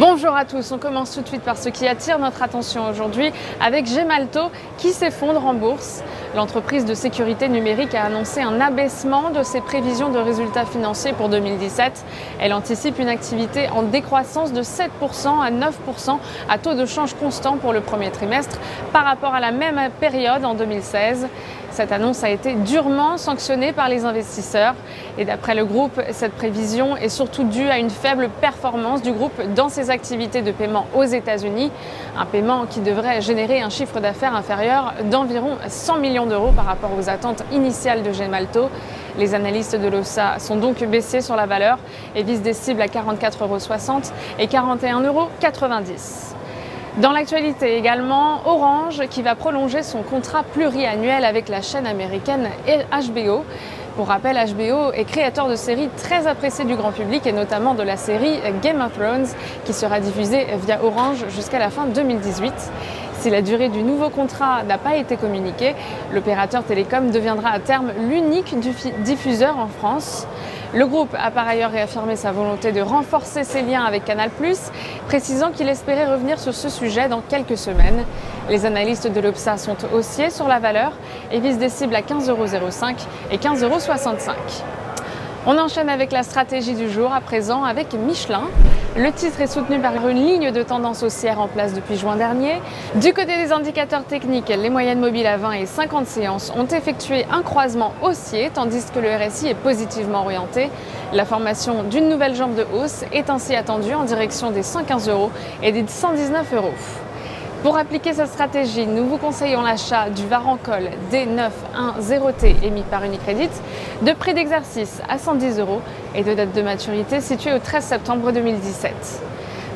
Bonjour à tous, on commence tout de suite par ce qui attire notre attention aujourd'hui avec Gemalto qui s'effondre en bourse. L'entreprise de sécurité numérique a annoncé un abaissement de ses prévisions de résultats financiers pour 2017. Elle anticipe une activité en décroissance de 7% à 9% à taux de change constant pour le premier trimestre par rapport à la même période en 2016. Cette annonce a été durement sanctionnée par les investisseurs et d'après le groupe, cette prévision est surtout due à une faible performance du groupe dans ses activités de paiement aux États-Unis, un paiement qui devrait générer un chiffre d'affaires inférieur d'environ 100 millions d'euros par rapport aux attentes initiales de Gemalto. Les analystes de l'OSA sont donc baissés sur la valeur et visent des cibles à 44,60 € et 41,90 €. Dans l'actualité également, Orange qui va prolonger son contrat pluriannuel avec la chaîne américaine HBO. Pour rappel, HBO est créateur de séries très appréciées du grand public et notamment de la série Game of Thrones qui sera diffusée via Orange jusqu'à la fin 2018. Si la durée du nouveau contrat n'a pas été communiquée, l'opérateur télécom deviendra à terme l'unique diffuseur en France. Le groupe a par ailleurs réaffirmé sa volonté de renforcer ses liens avec Canal+, précisant qu'il espérait revenir sur ce sujet dans quelques semaines. Les analystes de l'OPSA sont haussiers sur la valeur et visent des cibles à 15,05 € et 15,65 €. On enchaîne avec la stratégie du jour à présent avec Michelin. Le titre est soutenu par une ligne de tendance haussière en place depuis juin dernier. Du côté des indicateurs techniques, les moyennes mobiles à 20 et 50 séances ont effectué un croisement haussier tandis que le RSI est positivement orienté. La formation d'une nouvelle jambe de hausse est ainsi attendue en direction des 115 € et des 119 €. Pour appliquer cette stratégie, nous vous conseillons l'achat du Varancol D910T émis par Unicredit, de prix d'exercice à 110 € et de date de maturité située au 13 septembre 2017.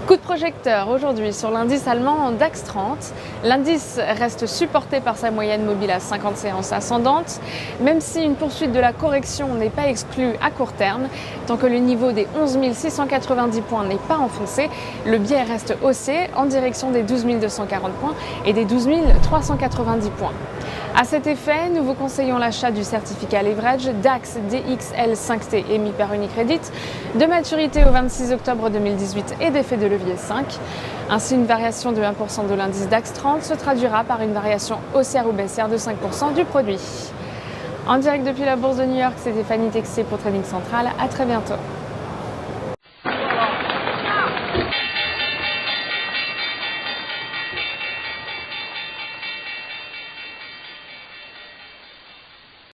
Coup de projecteur aujourd'hui sur l'indice allemand DAX 30. L'indice reste supporté par sa moyenne mobile à 50 séances ascendantes, même si une poursuite de la correction n'est pas exclue à court terme. Tant que le niveau des 11 690 points n'est pas enfoncé, le biais reste haussier en direction des 12 240 points et des 12 390 points. À cet effet, nous vous conseillons l'achat du certificat leverage DAX DXL5T émis par Unicredit, de maturité au 26 octobre 2018 et d'effet de levier 5. Ainsi, une variation de 1% de l'indice DAX 30 se traduira par une variation haussière ou baissière de 5% du produit. En direct depuis la bourse de New York, c'est Stéphanie Texier pour Trading Central. À très bientôt.